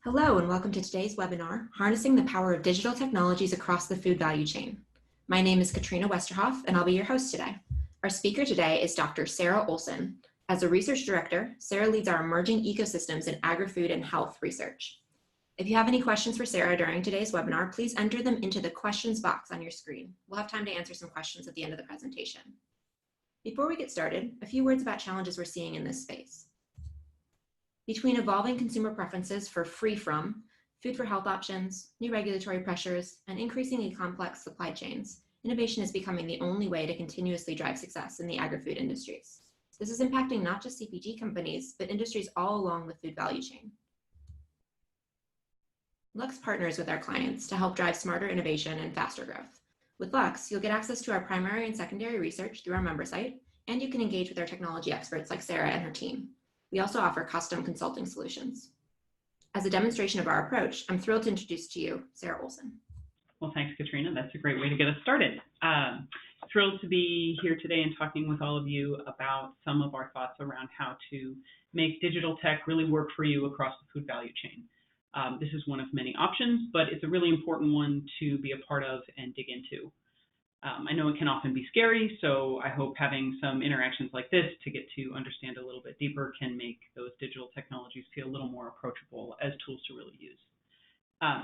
Hello and welcome to today's webinar, Harnessing the Power of Digital Technologies Across the Food Value Chain. My name is Katrina Westerhoff and I'll be your host today. Our speaker today is Dr. Sarah Olson. As a research director, Sarah leads our emerging ecosystems in agri-food and health research. If you have any questions for Sarah during today's webinar, please enter them into the questions box on your screen. We'll have time to answer some questions at the end of the presentation. Before we get started, a few words about challenges we're seeing in this space. Between evolving consumer preferences for free-from, food for health options, new regulatory pressures, and increasingly complex supply chains, innovation is becoming the only way to continuously drive success in the agri-food industries. This is impacting not just CPG companies, but industries all along the food value chain. Lux partners with our clients to help drive smarter innovation and faster growth. With Lux, you'll get access to our primary and secondary research through our member site, and you can engage with our technology experts like Sarah and her team. We also offer custom consulting solutions. As a demonstration of our approach, I'm thrilled to introduce to you Sarah Olson. Well, thanks, Katrina. That's a great way to get us started. Thrilled to be here today and talking with all of you about some of our thoughts around how to make digital tech really work for you across the food value chain. This is one of many options, but it's a really important one to be a part of and dig into. I know it can often be scary, so I hope having some interactions like this to get to understand a little bit deeper can make those digital technologies feel a little more approachable as tools to really use.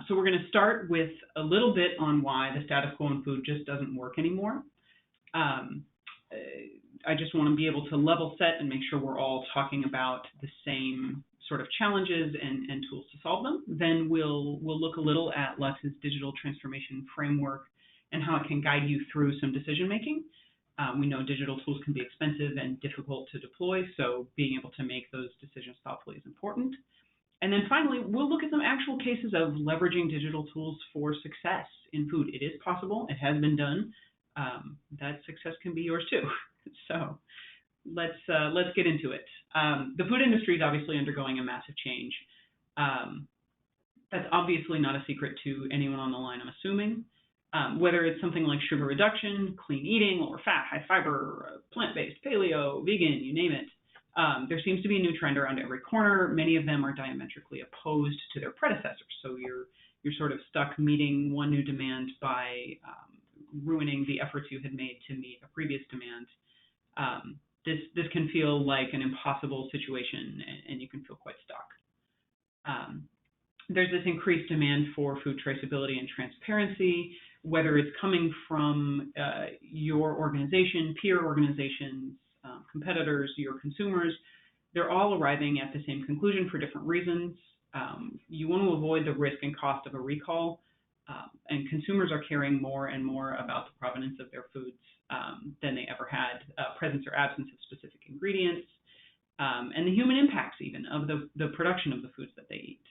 So we're going to start with a little bit on why the status quo in food just doesn't work anymore. I just want to be able to level set and make sure we're all talking about the same sort of challenges and tools to solve them. Then we'll look a little at Lux's digital transformation framework and how it can guide you through some decision making. We know digital tools can be expensive and difficult to deploy, so being able to make those decisions thoughtfully is important. And then finally, we'll look at some actual cases of leveraging digital tools for success in food. It is possible, it has been done. That success can be yours too. So let's get into it. The food industry is obviously undergoing a massive change. That's obviously not a secret to anyone on the line, I'm assuming. Whether it's something like sugar reduction, clean eating, lower fat, high fiber, plant-based, paleo, vegan, you name it. There seems to be a new trend around every corner. Many of them are diametrically opposed to their predecessors. So you're sort of stuck meeting one new demand by ruining the efforts you had made to meet a previous demand. This can feel like an impossible situation, and you can feel quite stuck. There's this increased demand for food traceability and transparency, whether it's coming from your organization, peer organizations, competitors, your consumers. They're all arriving at the same conclusion for different reasons. You want to avoid the risk and cost of a recall, and consumers are caring more and more about the provenance of their foods than they ever had, presence or absence of specific ingredients, and the human impacts even of the production of the foods that they eat.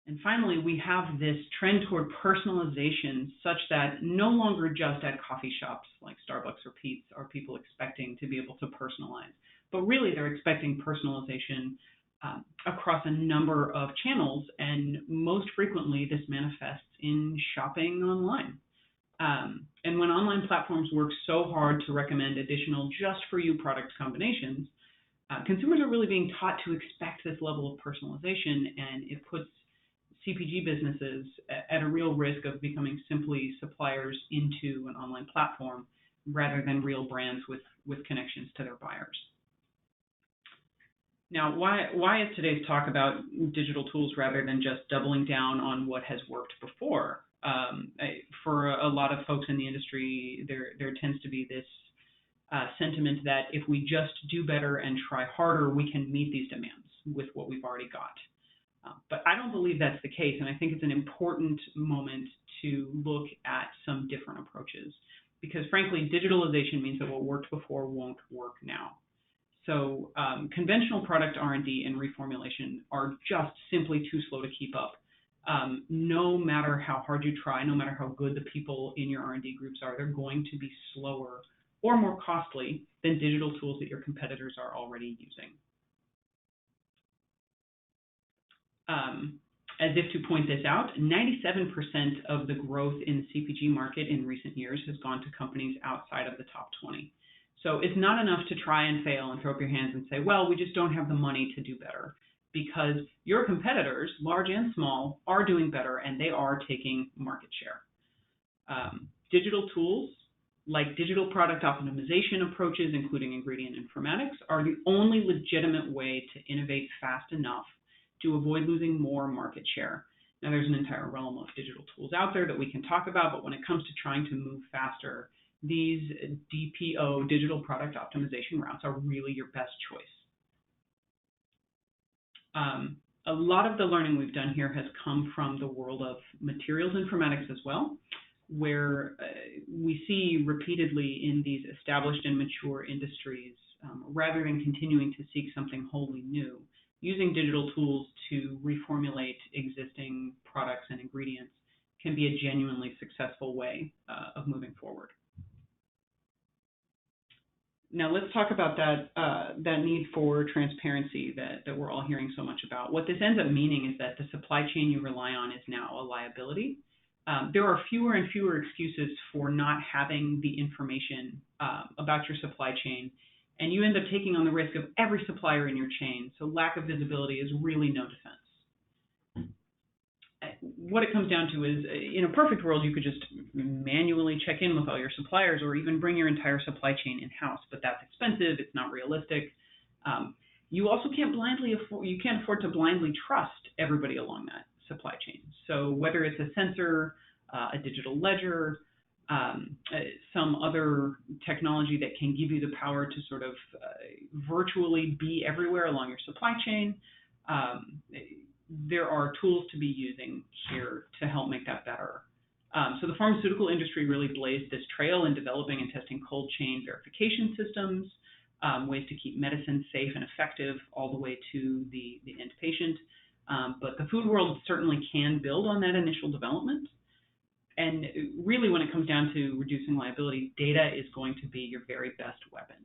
And finally, we have this trend toward personalization such that no longer just at coffee shops like Starbucks or Pete's are people expecting to be able to personalize, but really they're expecting personalization across a number of channels, and most frequently this manifests in shopping online. And when online platforms work so hard to recommend additional just-for-you product combinations, consumers are really being taught to expect this level of personalization, and it puts CPG businesses at a real risk of becoming simply suppliers into an online platform rather than real brands with connections to their buyers. Now, why is today's talk about digital tools rather than just doubling down on what has worked before? For a lot of folks in the industry, there tends to be this sentiment that if we just do better and try harder, we can meet these demands with what we've already got. But I don't believe that's the case, and I think it's an important moment to look at some different approaches because, frankly, digitalization means that what worked before won't work now. So conventional product R&D and reformulation are just simply too slow to keep up. No matter how hard you try, no matter how good the people in your R&D groups are, they're going to be slower or more costly than digital tools that your competitors are already using. As if to point this out, 97% of the growth in the CPG market in recent years has gone to companies outside of the top 20. So it's not enough to try and fail and throw up your hands and say, well, we just don't have the money to do better. because your competitors, large and small, are doing better and they are taking market share. Digital tools like digital product optimization approaches, including ingredient informatics, are the only legitimate way to innovate fast enough to avoid losing more market share. Now, there's an entire realm of digital tools out there that we can talk about, but when it comes to trying to move faster, these DPO, digital product optimization routes, are really your best choice. A lot of the learning we've done here has come from the world of materials informatics as well, where we see repeatedly in these established and mature industries, rather than continuing to seek something wholly new, using digital tools to reformulate existing products and ingredients can be a genuinely successful way of moving forward. Now let's talk about that need for transparency that we're all hearing so much about. What this ends up meaning is that the supply chain you rely on is now a liability. There are fewer and fewer excuses for not having the information about your supply chain, and you end up taking on the risk of every supplier in your chain, so lack of visibility is really no defense. What it comes down to is, in a perfect world, you could just manually check in with all your suppliers or even bring your entire supply chain in-house, but that's expensive, it's not realistic. You also can't afford to blindly trust everybody along that supply chain. So whether it's a sensor, a digital ledger, some other technology that can give you the power to sort of virtually be everywhere along your supply chain, there are tools to be using here to help make that better. So the pharmaceutical industry really blazed this trail in developing and testing cold chain verification systems, ways to keep medicine safe and effective all the way to the end patient. But the food world certainly can build on that initial development. And really, when it comes down to reducing liability, data is going to be your very best weapon.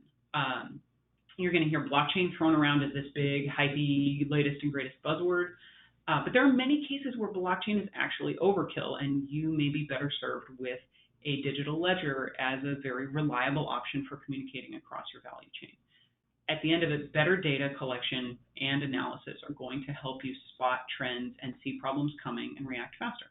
You're going to hear blockchain thrown around as this big, hypey, latest and greatest buzzword. But there are many cases where blockchain is actually overkill, and you may be better served with a digital ledger as a very reliable option for communicating across your value chain. At the end of it, better data collection and analysis are going to help you spot trends and see problems coming and react faster.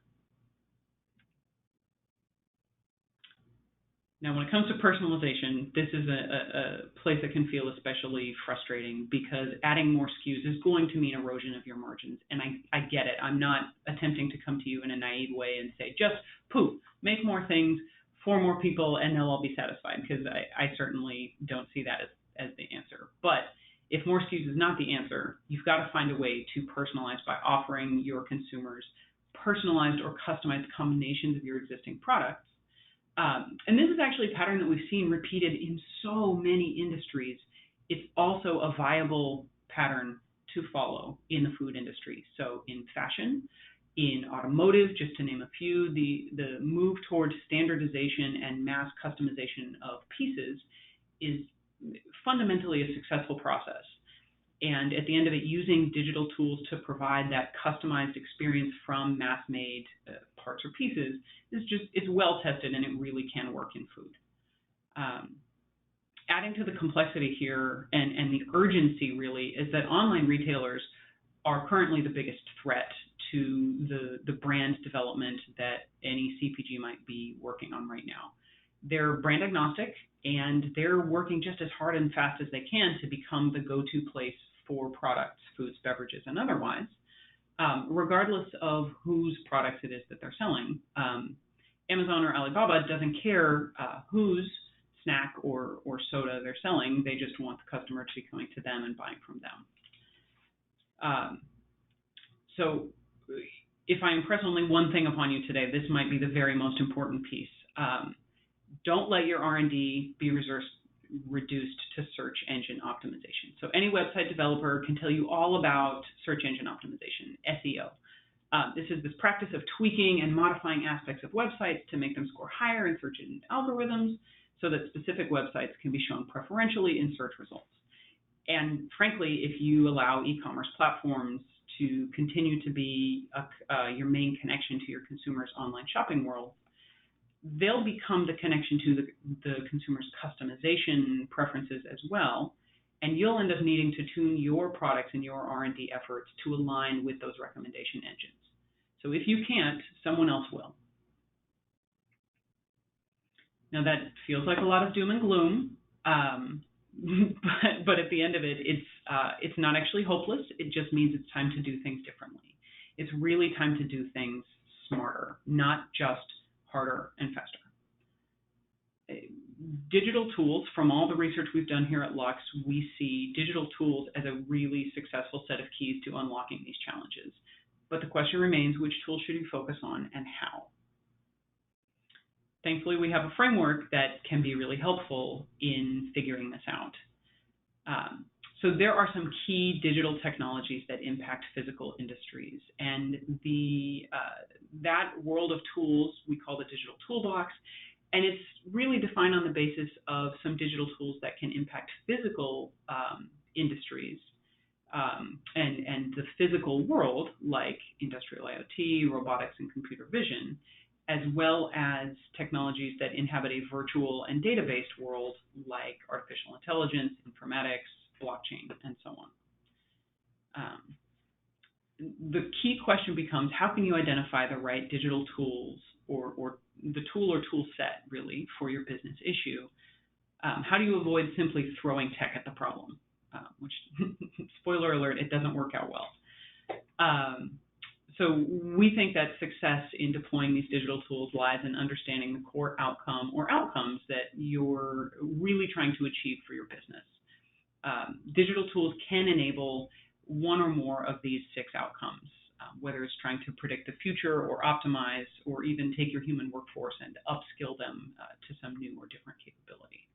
Now, when it comes to personalization, this is a place that can feel especially frustrating because adding more SKUs is going to mean erosion of your margins. And I get it. I'm not attempting to come to you in a naive way and say, just poof, make more things for more people and they'll all be satisfied, because I certainly don't see that as the answer. But if more SKUs is not the answer, you've got to find a way to personalize by offering your consumers personalized or customized combinations of your existing products. And this is actually a pattern that we've seen repeated in so many industries. It's also a viable pattern to follow in the food industry. So in fashion, in automotive, just to name a few, the move towards standardization and mass customization of pieces is fundamentally a successful process. And at the end of it, using digital tools to provide that customized experience from mass-made parts or pieces it's well tested, and it really can work in food. Adding to the complexity here and the urgency really is that online retailers are currently the biggest threat to the brand development that any CPG might be working on right now. They're brand agnostic, and they're working just as hard and fast as they can to become the go-to place for products, foods, beverages, and otherwise, regardless of whose products it is that they're selling. Amazon or Alibaba doesn't care whose snack or soda they're selling. They just want the customer to be coming to them and buying from them. So if I impress only one thing upon you today, this might be the very most important piece. Don't let your R&D be reduced to search engine optimization. So any website developer can tell you all about search engine optimization, SEO. This is this practice of tweaking and modifying aspects of websites to make them score higher in search engine algorithms so that specific websites can be shown preferentially in search results. And frankly, if you allow e-commerce platforms to continue to be your main connection to your consumers' online shopping world, they'll become the connection to the consumer's customization preferences as well. And you'll end up needing to tune your products and your R&D efforts to align with those recommendation engines. So if you can't, someone else will. Now that feels like a lot of doom and gloom, but at the end of it, it's not actually hopeless. It just means it's time to do things differently. It's really time to do things smarter, not just harder and faster. Digital tools, from all the research we've done here at Lux, we see digital tools as a really successful set of keys to unlocking these challenges. But the question remains, which tools should you focus on and how? Thankfully, we have a framework that can be really helpful in figuring this out. So there are some key digital technologies that impact physical industries, and that world of tools we call the digital toolbox, and it's really defined on the basis of some digital tools that can impact physical industries and the physical world, like industrial IoT, robotics, and computer vision, as well as technologies that inhabit a virtual and data-based world like artificial intelligence, informatics, blockchain, and so on. The key question becomes, how can you identify the right digital tools or the tool or tool set, really, for your business issue? How do you avoid simply throwing tech at the problem? Which, spoiler alert, it doesn't work out well. So we think that success in deploying these digital tools lies in understanding the core outcome or outcomes that you're really trying to achieve for your business. Digital tools can enable one or more of these 6 outcomes, whether it's trying to predict the future or optimize, or even take your human workforce and upskill them to some new or different capability.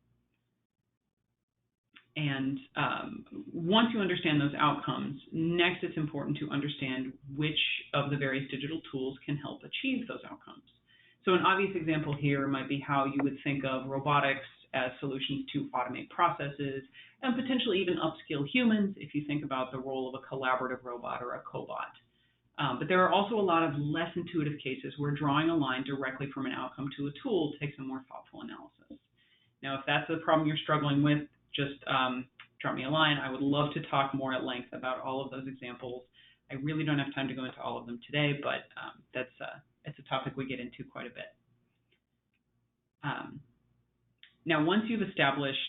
And once you understand those outcomes, next it's important to understand which of the various digital tools can help achieve those outcomes. So an obvious example here might be how you would think of robotics as solutions to automate processes and potentially even upskill humans if you think about the role of a collaborative robot or a cobot. But there are also a lot of less intuitive cases where drawing a line directly from an outcome to a tool takes a more thoughtful analysis. Now, if that's the problem you're struggling with, just drop me a line. I would love to talk more at length about all of those examples. I really don't have time to go into all of them today, but it's a topic we get into quite a bit. Now, once you've established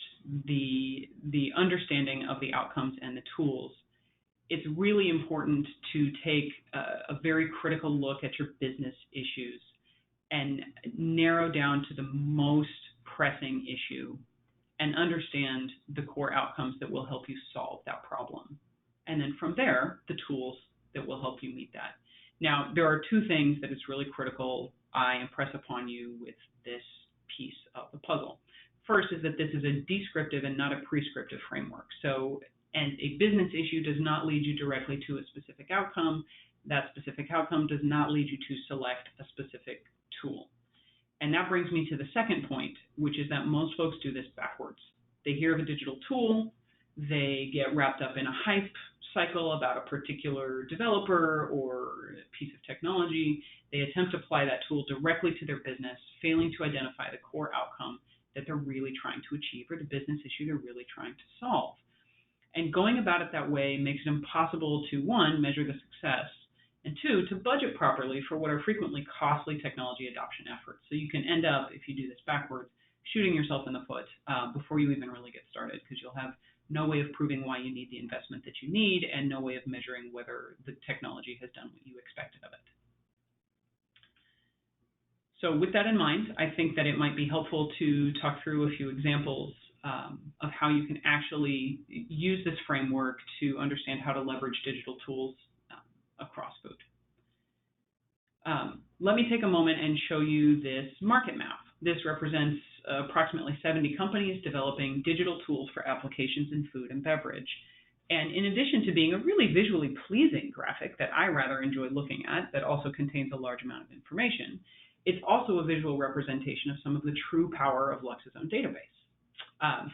the understanding of the outcomes and the tools, it's really important to take a very critical look at your business issues and narrow down to the most pressing issue and understand the core outcomes that will help you solve that problem. And then from there, the tools that will help you meet that. Now, there are 2 things that is really critical I impress upon you with this piece of the puzzle. First is that this is a descriptive and not a prescriptive framework. So, and a business issue does not lead you directly to a specific outcome. That specific outcome does not lead you to select a specific tool. And that brings me to the second point, which is that most folks do this backwards. They hear of a digital tool, they get wrapped up in a hype cycle about a particular developer or piece of technology. They attempt to apply that tool directly to their business, failing to identify the core outcome that they're really trying to achieve or the business issue they're really trying to solve. And going about it that way makes it impossible to, 1, measure the success, and 2, to budget properly for what are frequently costly technology adoption efforts. So you can end up, if you do this backwards, shooting yourself in the foot before you even really get started, because you'll have no way of proving why you need the investment that you need and no way of measuring whether the technology has done what you expected of it. So with that in mind, I think that it might be helpful to talk through a few examples of how you can actually use this framework to understand how to leverage digital tools across food. Let me take a moment and show you this market map. This represents approximately 70 companies developing digital tools for applications in food and beverage. And in addition to being a really visually pleasing graphic that I rather enjoy looking at, that also contains a large amount of information, it's also a visual representation of some of the true power of Lux's own database.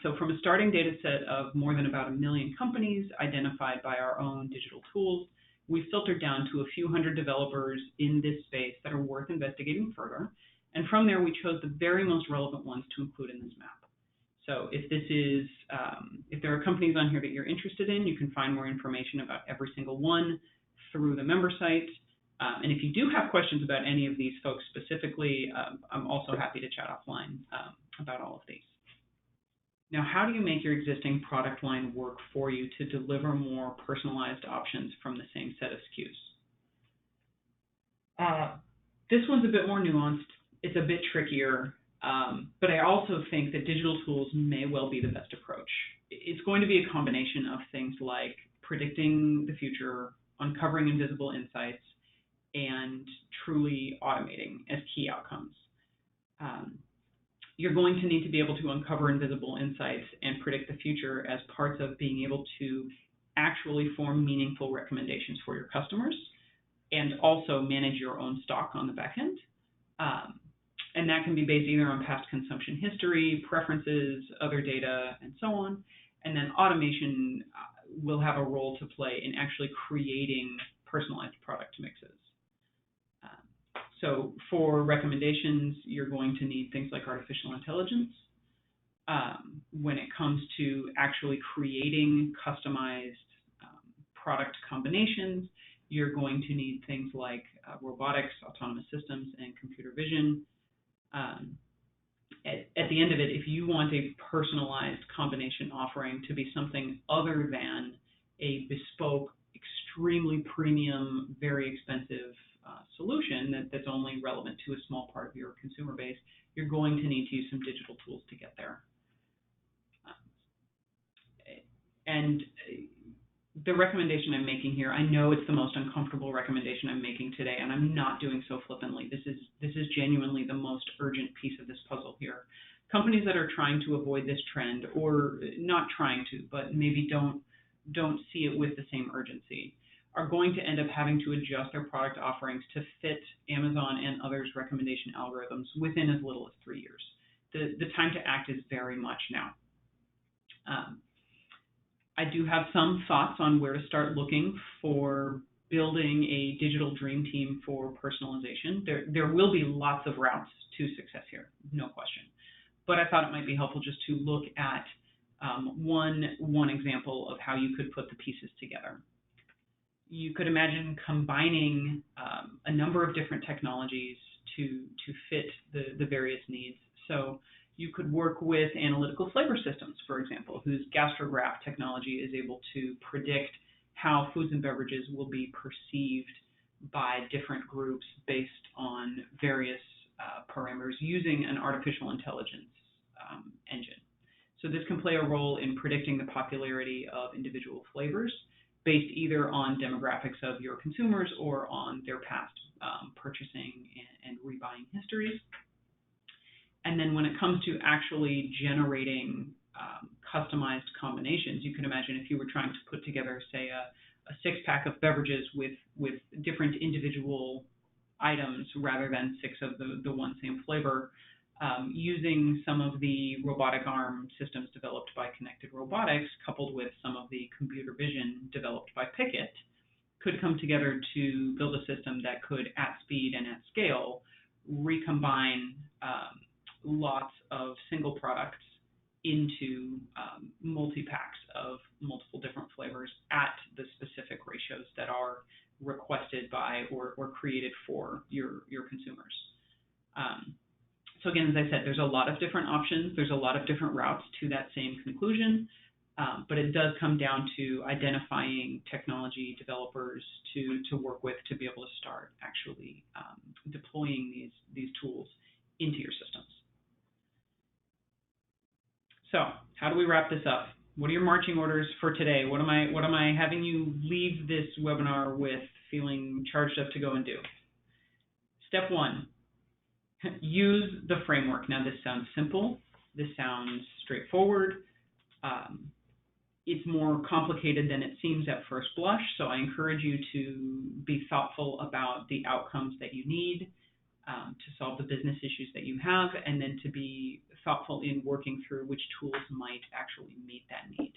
So from a starting data set of more than about 1 million companies identified by our own digital tools, we filtered down to a few hundred developers in this space that are worth investigating further. And from there, we chose the very most relevant ones to include in this map. So if there are companies on here that you're interested in, you can find more information about every single one through the member site. And if you do have questions about any of these folks specifically, I'm also happy to chat offline about all of these. Now, how do you make your existing product line work for you to deliver more personalized options from the same set of SKUs? This one's a bit more nuanced. It's a bit trickier, but I also think that digital tools may well be the best approach. It's going to be a combination of things like predicting the future, uncovering invisible insights, and truly automating as key outcomes. You're going to need to be able to uncover invisible insights and predict the future as parts of being able to actually form meaningful recommendations for your customers and also manage your own stock on the back end. And that can be based either on past consumption history, preferences, other data, and so on. And then automation will have a role to play in actually creating personalized product mixes. So for recommendations, you're going to need things like artificial intelligence. When it comes to actually creating customized product combinations, you're going to need things like robotics, autonomous systems, and computer vision. At the end of it, if you want a personalized combination offering to be something other than a bespoke, extremely premium, very expensive solution that's only relevant to a small part of your consumer base, you're going to need to use some digital tools to get there. And the recommendation I'm making here, I know it's the most uncomfortable recommendation I'm making today, and I'm not doing so flippantly. This is genuinely the most urgent piece of this puzzle here. Companies that are trying to avoid this trend, or not trying to, but maybe don't see it with the same urgency, are going to end up having to adjust their product offerings to fit Amazon and others' recommendation algorithms within as little as 3 years. The time to act is very much now. I do have some thoughts on where to start looking for building a digital dream team for personalization. There will be lots of routes to success here, no question. But I thought it might be helpful just to look at one example of how you could put the pieces together. You could imagine combining a number of different technologies to fit the various needs. So you could work with analytical flavor systems, for example, whose gastrograph technology is able to predict how foods and beverages will be perceived by different groups based on various parameters using an artificial intelligence engine. So this can play a role in predicting the popularity of individual flavors based either on demographics of your consumers or on their past purchasing and rebuying histories. And then when it comes to actually generating customized combinations, you can imagine if you were trying to put together, say, a six-pack of beverages with different individual items rather than six of the one same flavor, using some of the robotic arm systems developed by Connected Robotics, coupled with some of the computer vision developed by Pickett, could come together to build a system that could, at speed and at scale, recombine lots of single products into multi-packs of multiple different flavors at the specific ratios that are requested by or created for your consumers. So again, as I said, there's a lot of different options. There's a lot of different routes to that same conclusion, but it does come down to identifying technology developers to work with to be able to start actually deploying these tools into your systems. So how do we wrap this up? What are your marching orders for today? What am I having you leave this webinar with feeling charged up to go and do? Step one, use the framework. Now this sounds simple. This sounds straightforward. It's more complicated than it seems at first blush, so I encourage you to be thoughtful about the outcomes that you need to solve the business issues that you have, and then to be thoughtful in working through which tools might actually meet that need.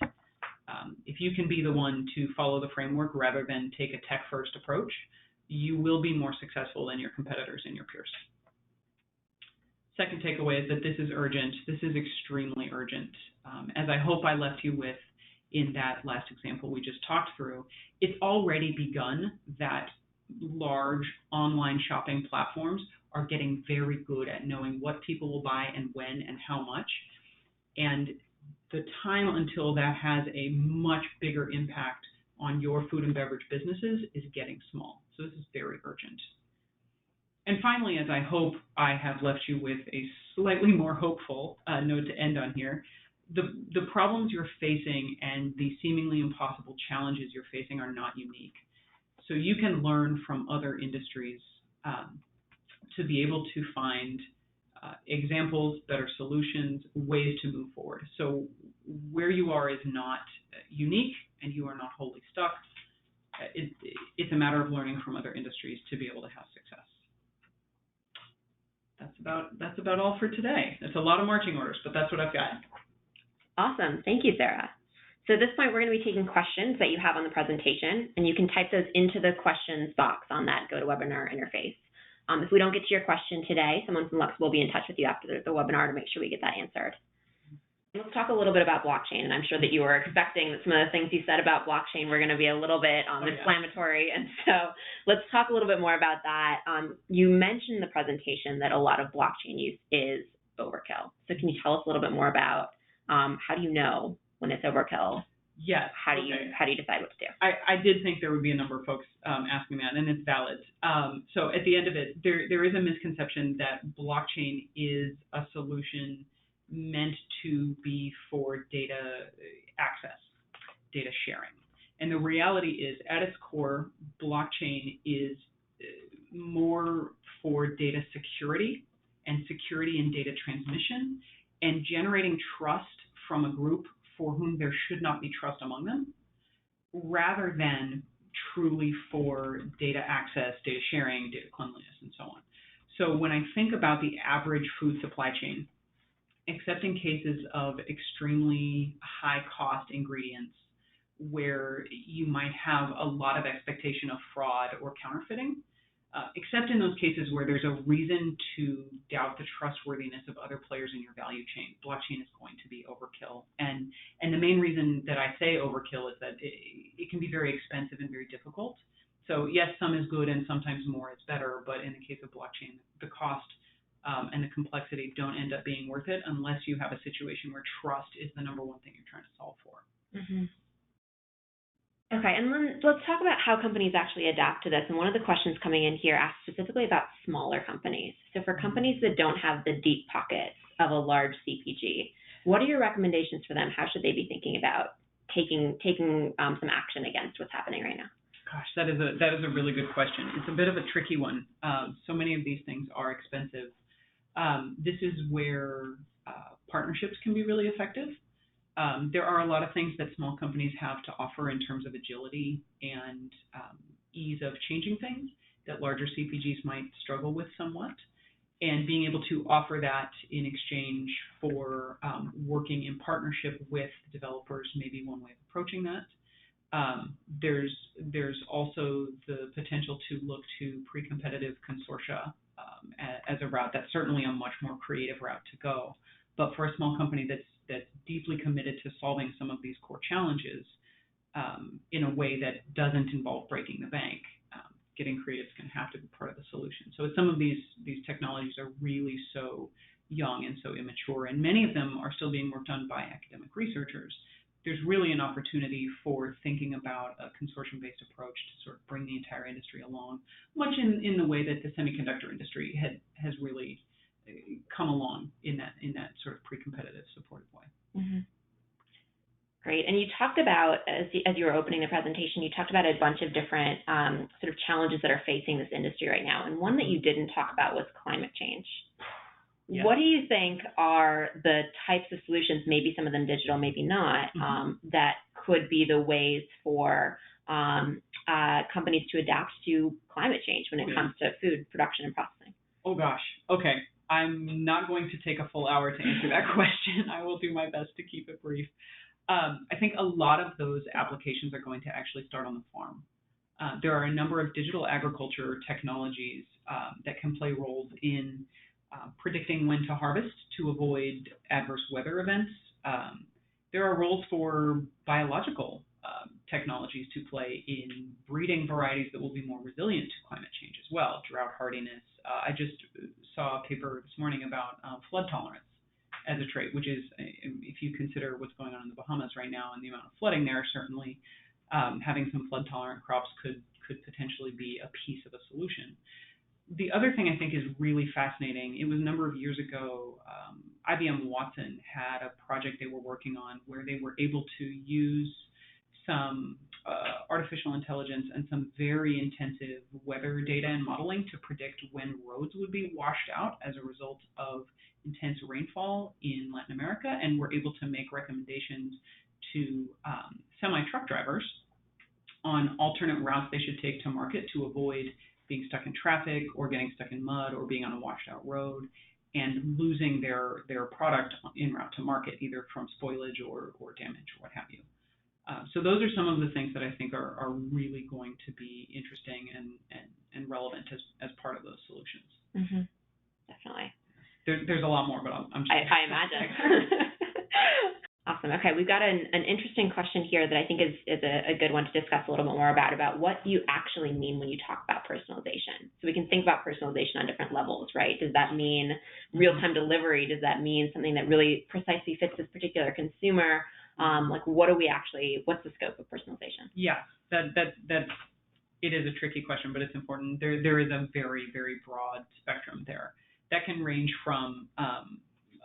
If you can be the one to follow the framework rather than take a tech-first approach, you will be more successful than your competitors and your peers. Second takeaway is that this is urgent. This is extremely urgent. As I hope I left you with in that last example we just talked through, it's already begun that large online shopping platforms are getting very good at knowing what people will buy and when and how much. And the time until that has a much bigger impact on your food and beverage businesses is getting small. So this is very urgent. And finally, as I hope I have left you with a slightly more hopeful note to end on here, the problems you're facing and the seemingly impossible challenges you're facing are not unique. So you can learn from other industries to be able to find examples, better solutions, ways to move forward. So where you are is not unique and you are not wholly stuck. It's a matter of learning from other industries to be able to have success. That's about all for today. That's a lot of marching orders, but that's what I've got. Awesome. Thank you, Sarah. So at this point, we're going to be taking questions that you have on the presentation, and you can type those into the questions box on that GoToWebinar interface. If we don't get to your question today, someone from Lux will be in touch with you after the webinar to make sure we get that answered. Let's talk a little bit about blockchain, and I'm sure that you were expecting that some of the things you said about blockchain were going to be a little bit inflammatory, and so let's talk a little bit more about that. You mentioned in the presentation that a lot of blockchain use is overkill. So can you tell us a little bit more about how do you know when it's overkill? Yes. How do you decide what to do? I did think there would be a number of folks asking that, and it's valid. So at the end of it, there is a misconception that blockchain is a solution meant to be for data access, data sharing. And the reality is, at its core, blockchain is more for data security and security in data transmission and generating trust from a group for whom there should not be trust among them, rather than truly for data access, data sharing, data cleanliness, and so on. So when I think about the average food supply chain, except in cases of extremely high-cost ingredients where you might have a lot of expectation of fraud or counterfeiting, except in those cases where there's a reason to doubt the trustworthiness of other players in your value chain, blockchain is going to be overkill. And the main reason that I say overkill is that it can be very expensive and very difficult. So yes, some is good and sometimes more is better, but in the case of blockchain, the cost and the complexity don't end up being worth it unless you have a situation where trust is the number one thing you're trying to solve for. Mm-hmm. Okay, and then let's talk about how companies actually adapt to this. And one of the questions coming in here asks specifically about smaller companies. So for companies that don't have the deep pockets of a large CPG, what are your recommendations for them? How should they be thinking about taking some action against what's happening right now? Gosh, that is a really good question. It's a bit of a tricky one. So many of these things are expensive. This is where partnerships can be really effective. There are a lot of things that small companies have to offer in terms of agility and ease of changing things that larger CPGs might struggle with somewhat. And being able to offer that in exchange for working in partnership with developers may be one way of approaching that. There's also the potential to look to pre-competitive consortia as a route. That's certainly a much more creative route to go. But for a small company that's deeply committed to solving some of these core challenges in a way that doesn't involve breaking the bank, getting creative is going to have to be part of the solution. So some of these technologies are really so young and so immature, and many of them are still being worked on by academic researchers. There's really an opportunity for thinking about a consortium-based approach to sort of bring the entire industry along, much in the way that the semiconductor industry has really come along in that sort of pre-competitive supportive way. Mm-hmm. Great. And you talked about, as you were opening the presentation, you talked about a bunch of different sort of challenges that are facing this industry right now. And one that you didn't talk about was climate change. Yeah. What do you think are the types of solutions, maybe some of them digital, maybe not, that could be the ways for companies to adapt to climate change when it comes to food production and processing? Oh, gosh. Okay. I'm not going to take a full hour to answer that question. I will do my best to keep it brief. I think a lot of those applications are going to actually start on the farm. There are a number of digital agriculture technologies that can play roles in predicting when to harvest to avoid adverse weather events. There are roles for biological technologies to play in breeding varieties that will be more resilient to climate change as well, drought hardiness. I just saw a paper this morning about flood tolerance as a trait, which is, if you consider what's going on in the Bahamas right now and the amount of flooding there, certainly having some flood tolerant crops could potentially be a piece of a solution. The other thing I think is really fascinating, it was a number of years ago, IBM Watson had a project they were working on where they were able to use some artificial intelligence and some very intensive weather data and modeling to predict when roads would be washed out as a result of intense rainfall in Latin America, and were able to make recommendations to semi-truck drivers on alternate routes they should take to market to avoid being stuck in traffic or getting stuck in mud or being on a washed out road and losing their product en route to market, either from spoilage or damage or what have you. So those are some of the things that I think are really going to be interesting and relevant as part of those solutions. Mm-hmm. Definitely. There's a lot more, but I'm just I imagine. Awesome. Okay, we've got an interesting question here that I think is a good one to discuss a little bit more about what you actually mean when you talk about personalization. So we can think about personalization on different levels, right? Does that mean real-time delivery? Does that mean something that really precisely fits this particular consumer? What's the scope of personalization? Yes, that it is a tricky question, but it's important. There is a very, very broad spectrum there. That can range from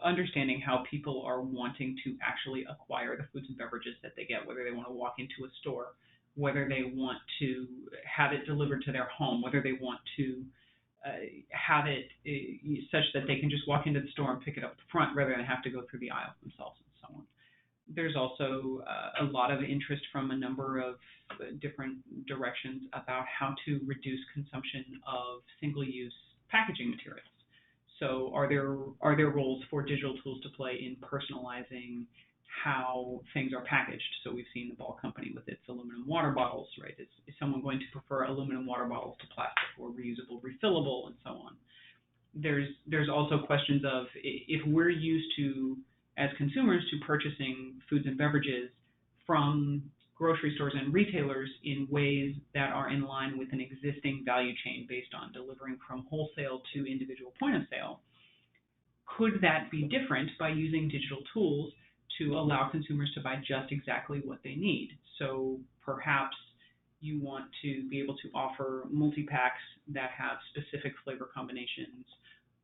understanding how people are wanting to actually acquire the foods and beverages that they get, whether they want to walk into a store, whether they want to have it delivered to their home, whether they want to have it such that they can just walk into the store and pick it up at the front rather than have to go through the aisles themselves and so on. There's also a lot of interest from a number of different directions about how to reduce consumption of single-use packaging materials. So are there roles for digital tools to play in personalizing how things are packaged? So we've seen the Ball Company with its aluminum water bottles, right? Is someone going to prefer aluminum water bottles to plastic or reusable, refillable, and so on? There's also questions of if we're used to, as consumers, to purchasing foods and beverages from grocery stores and retailers in ways that are in line with an existing value chain based on delivering from wholesale to individual point of sale, could that be different by using digital tools to allow consumers to buy just exactly what they need? So perhaps you want to be able to offer multi-packs that have specific flavor combinations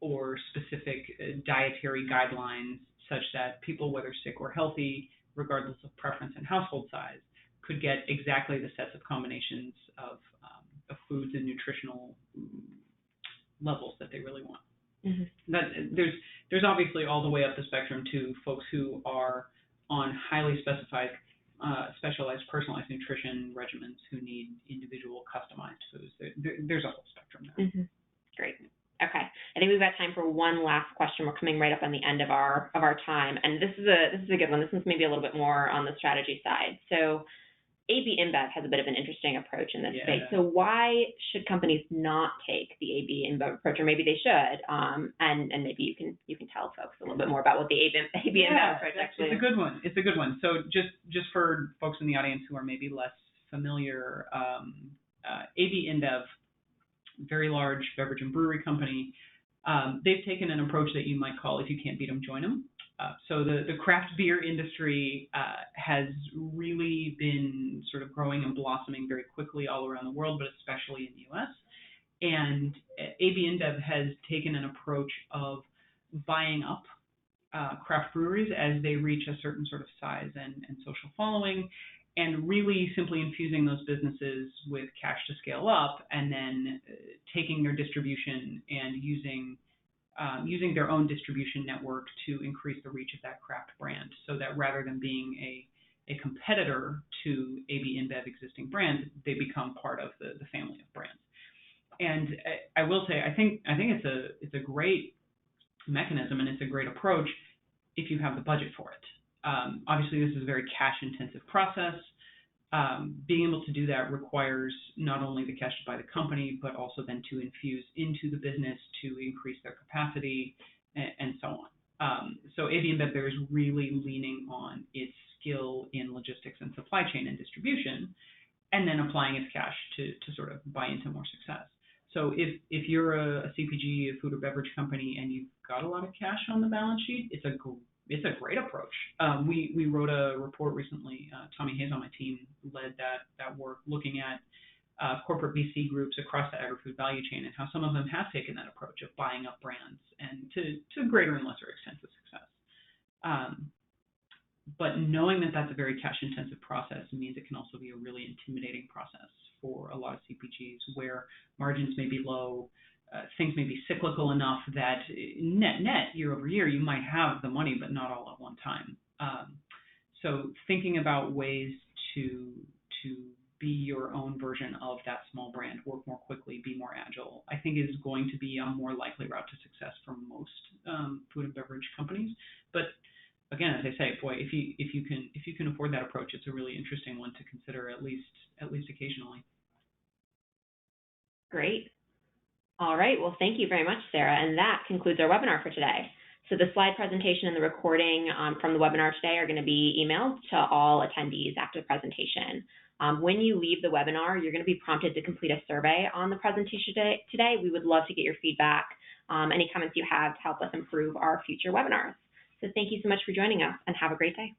or specific dietary guidelines such that people, whether sick or healthy, regardless of preference and household size, could get exactly the sets of combinations of foods and nutritional levels that they really want. Mm-hmm. There's obviously all the way up the spectrum to folks who are on highly specialized personalized nutrition regimens who need individual customized foods. There's a whole spectrum there. Mm-hmm. Great. Okay, I think we've got time for one last question. We're coming right up on the end of our time, and this is a good one. This one's maybe a little bit more on the strategy side. So AB InBev has a bit of an interesting approach in this space. So why should companies not take the AB InBev approach, or maybe they should? And maybe you can tell folks a little bit more about what the AB InBev approach actually is. It's a good one. It's a good one. So just for folks in the audience who are maybe less familiar, AB InBev, very large beverage and brewery company, they've taken an approach that you might call, if you can't beat them, join them. So the craft beer industry has really been sort of growing and blossoming very quickly all around the world, but especially in the U.S. And AB InBev has taken an approach of buying up craft breweries as they reach a certain sort of size and social following, and really simply infusing those businesses with cash to scale up, and then taking their distribution and using their own distribution network to increase the reach of that craft brand, so that rather than being a competitor to AB InBev existing brands, they become part of the family of brands. And I will say, I think it's a great mechanism and it's a great approach if you have the budget for it. Obviously, this is a very cash-intensive process. Being able to do that requires not only the cash to buy the company, but also then to infuse into the business to increase their capacity and so on. So AB InBev is really leaning on its skill in logistics and supply chain and distribution, and then applying its cash to sort of buy into more success. So if you're a CPG, a food or beverage company, and you've got a lot of cash on the balance sheet, it's a great approach. We wrote a report recently. Tommy Hayes on my team led that work, looking at corporate VC groups across the agri-food value chain and how some of them have taken that approach of buying up brands, and to greater and lesser extent to success. But knowing that that's a very cash-intensive process means it can also be a really intimidating process for a lot of CPGs, where margins may be low, things may be cyclical enough that net year over year you might have the money, but not all at one time. So thinking about ways to be your own version of that small brand, work more quickly, be more agile, I think is going to be a more likely route to success for most food and beverage companies. But again, as I say, boy, if you can afford that approach, it's a really interesting one to consider, at least occasionally. Great. All right. Well, thank you very much, Sarah. And that concludes our webinar for today. So the slide presentation and the recording from the webinar today are going to be emailed to all attendees after the presentation. When you leave the webinar, you're going to be prompted to complete a survey on the presentation today. We would love to get your feedback, any comments you have to help us improve our future webinars. So thank you so much for joining us, and have a great day.